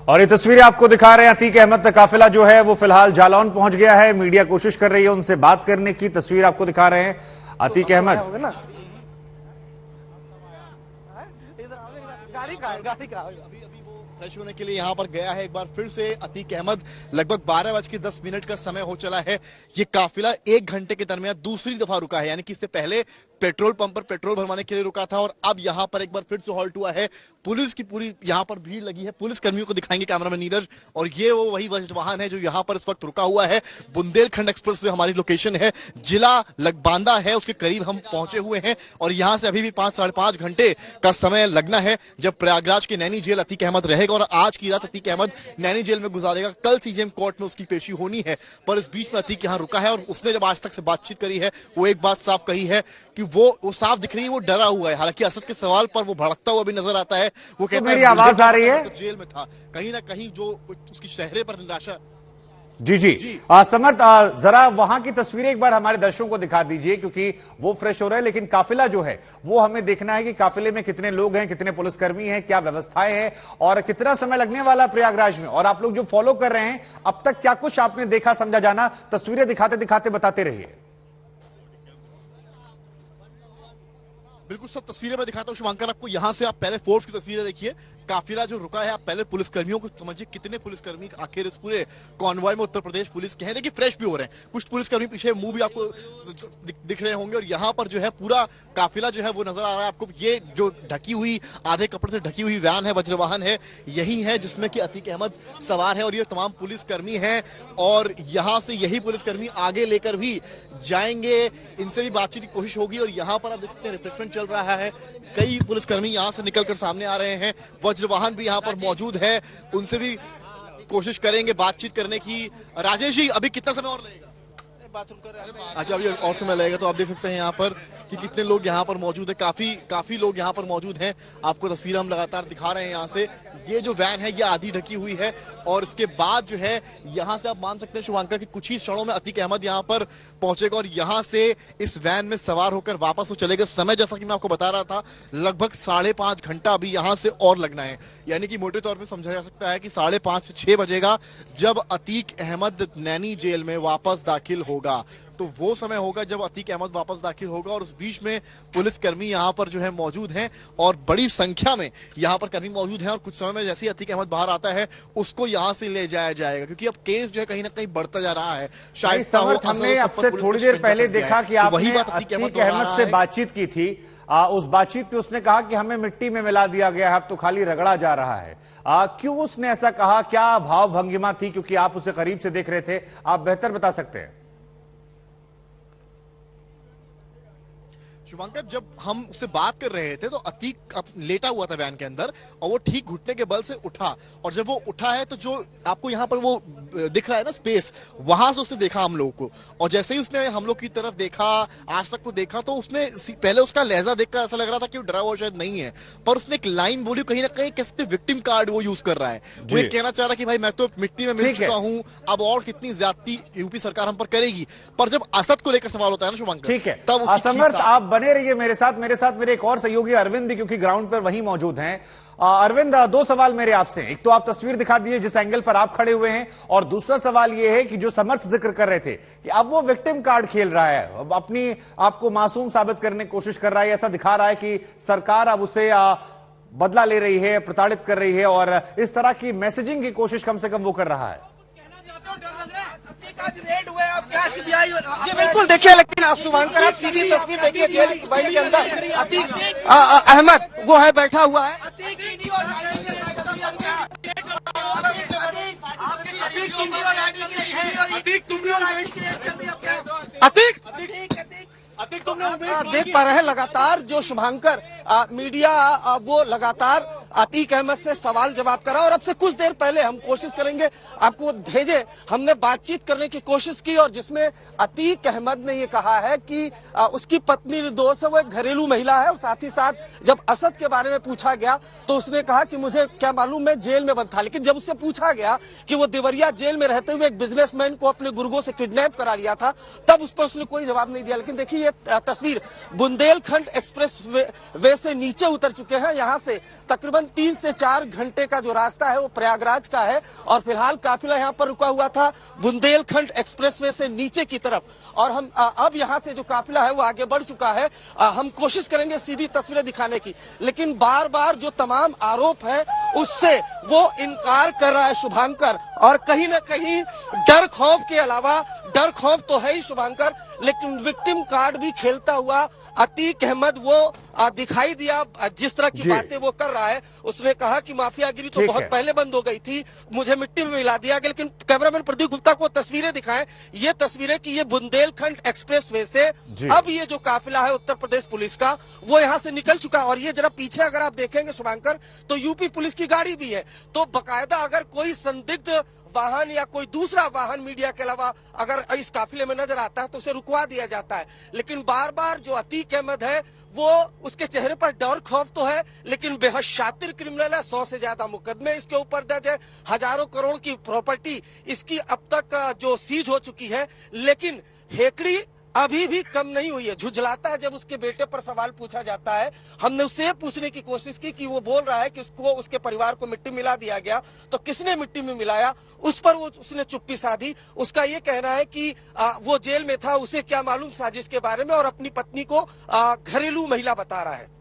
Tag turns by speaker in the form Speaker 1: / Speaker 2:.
Speaker 1: और ये तस्वीरें आपको दिखा रहे हैं। अतीक अहमद का काफिला जो है वो फिलहाल जालौन पहुंच गया है। मीडिया कोशिश कर रही है उनसे बात करने की। तस्वीर आपको दिखा रहे हैं अतीक अहमद।
Speaker 2: फ्रेश होने के लिए यहाँ पर गया है। एक बार फिर से अतीक अहमद। लगभग 12:10 का समय हो चला है। ये काफिला 1 घंटे के दरमियान दूसरी दफा रुका है, यानी कि इससे पहले पेट्रोल पंप पर पेट्रोल भरवाने के लिए रुका था और अब यहाँ पर एक बार फिर से हॉल्ट हुआ है। पुलिस की पूरी यहाँ पर भीड़ लगी है। पुलिस कर्मियों को दिखाएंगे कैमरामैन नीरज। और ये वो वही वाहन है जो यहाँ पर इस वक्त रुका हुआ है। बुंदेलखंड एक्सप्रेस जो हमारी लोकेशन है, जिला बांदा है, उसके करीब हम पहुंचे हुए हैं और यहाँ से अभी भी 5 साढ़े 5 घंटे का समय लगना है जब प्रयागराज के नैनी जेल अतीक अहमद रहेगा। और आज की रात अतीक अहमद नैनी जेल में गुजारेगा। कल सीजेएम कोर्ट में उसकी पेशी होनी है, पर इस बीच में अतीक यहाँ रुका है और उसने जब आज तक से बातचीत करी है वो एक बात साफ कही है कि वो साफ दिख रही है, वो डरा हुआ है। हालांकि असद के सवाल पर वो भड़कता हुआ भी नजर आता है। वो कहता है मेरी
Speaker 1: आवाज आ रही है,
Speaker 2: तो जेल में था। कहीं ना कहीं जो उसकी चेहरे पर निराशा।
Speaker 1: जी। समर्थ, जरा वहां की तस्वीरें एक बार हमारे दर्शकों को दिखा दीजिए, क्योंकि वो फ्रेश हो रहे हैं। लेकिन काफिला जो है वो हमें देखना है कि काफिले में कितने लोग हैं, कितने पुलिसकर्मी हैं, क्या व्यवस्थाएं हैं और कितना समय लगने वाला प्रयागराज में। और आप लोग जो फॉलो कर रहे हैं, अब तक क्या कुछ आपने देखा समझा जाना, तस्वीरें दिखाते दिखाते बताते रहिए।
Speaker 2: बिल्कुल, सब तस्वीरें मैं दिखाता हूँ शुभांकर आपको। यहाँ से आप पहले फोर्स की तस्वीरें देखिए। काफिला जो रुका है, आप पहले पुलिसकर्मियों को समझिए, कितने पुलिसकर्मी आखिर इस पूरे कॉन्वॉय में उत्तर प्रदेश पुलिस के हैं। देखिए फ्रेश भी हो रहे हैं। कुछ पुलिसकर्मी पीछे मुंह भी आपको दिख रहे होंगे। और यहाँ पर जो है पूरा काफिला जो है वो नजर आ रहा है आपको। ये जो ढकी हुई, आधे कपड़े से ढकी हुई वैन है, वज्रवाहन है, यही है जिसमें कि अतीक अहमद सवार है और ये तमाम पुलिसकर्मी हैं। और यहाँ से यही पुलिसकर्मी आगे लेकर भी जाएंगे, इनसे भी बातचीत की कोशिश होगी। और यहाँ पर आप देख सकते हैं रिफ्रेशमेंट चल रहा है। कई पुलिसकर्मी यहाँ से निकलकर सामने आ रहे हैं। वज्रवाहन भी यहाँ पर मौजूद है, उनसे भी कोशिश करेंगे बातचीत करने की। राजेश जी, अभी कितना समय और लगेगा? बाथरूम कर रहे हैं। अच्छा, अभी और समय लगेगा। तो आप देख सकते हैं यहाँ पर कि कितने लोग यहाँ पर मौजूद है। काफी लोग यहाँ पर मौजूद हैं। आपको तस्वीरें हम लगातार दिखा रहे हैं। यहाँ से ये जो वैन है ये आधी ढकी हुई है और इसके बाद जो है यहाँ से आप मान सकते हैं शुभांकर कि कुछ ही क्षणों में अतीक अहमद यहाँ पर पहुंचेगा और यहाँ से इस वैन में सवार होकर वापस वो चलेगा। समय जैसा कि मैं आपको बता रहा था, लगभग 5.5 घंटा अभी यहाँ से और लगना है। यानी कि मोटे तौर पर समझा जा सकता है कि 5:30 से 6 बजेगा जब अतीक अहमद नैनी जेल में वापस दाखिल होगा। तो वो समय होगा जब अतीक अहमद वापस दाखिल होगा। और उस बीच में पुलिसकर्मी यहाँ पर जो है मौजूद हैं और बड़ी संख्या में यहाँ पर कर्मी मौजूद हैं। और कुछ समय में जैसे ही अतीक अहमद बाहर आता है उसको यहाँ से ले जाया जाएगा, क्योंकि अब केस जो है कहीं ना कहीं बढ़ता जा रहा है। शायद
Speaker 1: हमने आपसे थोड़ी देर पहले देखा कि आपने अतीक अहमद से बातचीत की थी। उस बातचीत में उसने कहा कि हमें मिट्टी में मिला दिया गया है, अब तो खाली रगड़ा जा रहा है। क्यों उसने ऐसा कहा? क्या भाव भंगिमा थी? क्योंकि आप उसे करीब से देख रहे थे, आप बेहतर बता सकते हैं।
Speaker 2: शुभांकर, जब हम उससे बात कर रहे थे तो अतीक लेटा हुआ था वैन के अंदर और वो ठीक घुटने के बल से उठा। और जब वो उठा है तो जो आपको यहाँ पर वो दिख रहा है ना स्पेस, वहां से उसने देखा हम लोगों को। और जैसे ही उसने हम लोग की तरफ देखा, आज तक को देखा, तो उसने पहले उसका लहजा देखकर ऐसा लग रहा था कि वो डरा हुआ शायद नहीं है, पर उसने एक लाइन बोली, कहीं ना कहीं कैसे विक्टिम कार्ड वो यूज कर रहा है। वो ये कहना चाह रहा कि भाई मैं तो मिट्टी में मिल चुका हूँ, अब और कितनी ज्यादती यूपी सरकार हम पर करेगी। पर जब असद को लेकर सवाल होता है ना शुभांकर,
Speaker 1: ठीक है, तब आप बने रहिए मेरे साथ मेरे एक और सहयोगी अरविंद भी, क्योंकि ग्राउंड पर वहीं मौजूद हैं। अरविंद, 2 सवाल मेरे आपसे। एक तो आप तस्वीर दिखा दीजिए जिस एंगल पर आप खड़े हुए हैं, और दूसरा सवाल यह है कि जो समर्थ जिक्र कर रहे थे कि अब वो विक्टिम कार्ड खेल रहा है, अब अपनी आपको मासूम साबित करने की कोशिश कर रहा है। ऐसा दिखा रहा है कि सरकार अब उसे बदला ले रही है, प्रताड़ित कर रही है, और इस तरह की मैसेजिंग की कोशिश कम से कम वो कर रहा है।
Speaker 3: जी बिल्कुल, देखिए, लेकिन आप शुभांकर आप सीधी तस्वीर देखिए जेल के अंदर अतीक अहमद वो है बैठा हुआ है। अतीक देख पा रहे हैं लगातार जो शुभांकर मीडिया वो लगातार अतीक अहमद से सवाल जवाब करा। और अब से कुछ देर पहले हम कोशिश करेंगे आपको भेजे, हमने बातचीत करने की कोशिश की और जिसमें अतीक अहमद ने ये कहा है कि उसकी पत्नी निर्दोष है, वो एक घरेलू महिला है। और साथ ही साथ जब असद के बारे में पूछा गया तो उसने कहा कि मुझे क्या मालूम, मैं जेल में बंद था। लेकिन जब उससे पूछा गया कि वो देवरिया जेल में रहते हुए एक बिजनेसमैन को अपने गुर्गों से किडनैप करा लिया था, तब उस पर उसने कोई जवाब नहीं दिया। लेकिन देखिए ये तस्वीर बुंदेलखंड एक्सप्रेस वे से नीचे उतर चुके हैं। यहाँ से तकरीबन तकरीबन 3 से 4 घंटे का जो रास्ता है वो प्रयागराज का है और फिलहाल काफिला यहाँ पर रुका हुआ था बुंदेलखंड एक्सप्रेसवे से नीचे की तरफ। और हम अब यहाँ से जो काफिला है वो आगे बढ़ चुका है। हम कोशिश करेंगे सीधी तस्वीरें दिखाने की, लेकिन बार बार जो तमाम आरोप है उससे वो इनकार कर रहा है शुभांकर। और कहीं ना कहीं डर खौफ के अलावा, डर खौफ तो है ही शुभांकर, लेकिन विक्टिम कार्ड भी खेलता हुआ अतीक अहमद वो दिखाई दिया। जिस तरह की बातें वो कर रहा है, उसने कहा कि माफियागिरी तो बहुत पहले बंद हो गई थी, मुझे मिट्टी में मिला दिया गया। लेकिन कैमरामैन प्रदीप गुप्ता को तस्वीरें दिखाएं, ये तस्वीरें कि ये बुंदेलखंड एक्सप्रेसवे से अब ये जो काफिला है उत्तर प्रदेश पुलिस का वो यहाँ से निकल चुका है। और ये जरा पीछे अगर आप देखेंगे शुभांकर, तो यूपी पुलिस की गाड़ी भी है। तो बकायदा अगर कोई संदिग्ध वाहन या कोई दूसरा वाहन मीडिया के अलावा अगर इस काफिले में नजर आता है तो उसे रुकवा दिया जाता है। लेकिन बार बार जो अतीक अहमद है वो, उसके चेहरे पर डर खौफ तो है, लेकिन बेहद शातिर क्रिमिनल है। 100 से ज्यादा मुकदमे इसके ऊपर दर्ज है, हजारों करोड़ की प्रॉपर्टी इसकी अब तक जो सीज हो चुकी है। लेकिन हेकड़ी अभी भी कम नहीं हुई है। झुंझलाता है जब उसके बेटे पर सवाल पूछा जाता है। हमने उससे पूछने की कोशिश की कि वो बोल रहा है कि उसको, उसके परिवार को मिट्टी मिला दिया गया, तो किसने मिट्टी में मिलाया, उस पर वो उसने चुप्पी साधी। उसका ये कहना है कि वो जेल में था, उसे क्या मालूम साजिश के बारे में, और अपनी पत्नी को घरेलू महिला बता रहा है।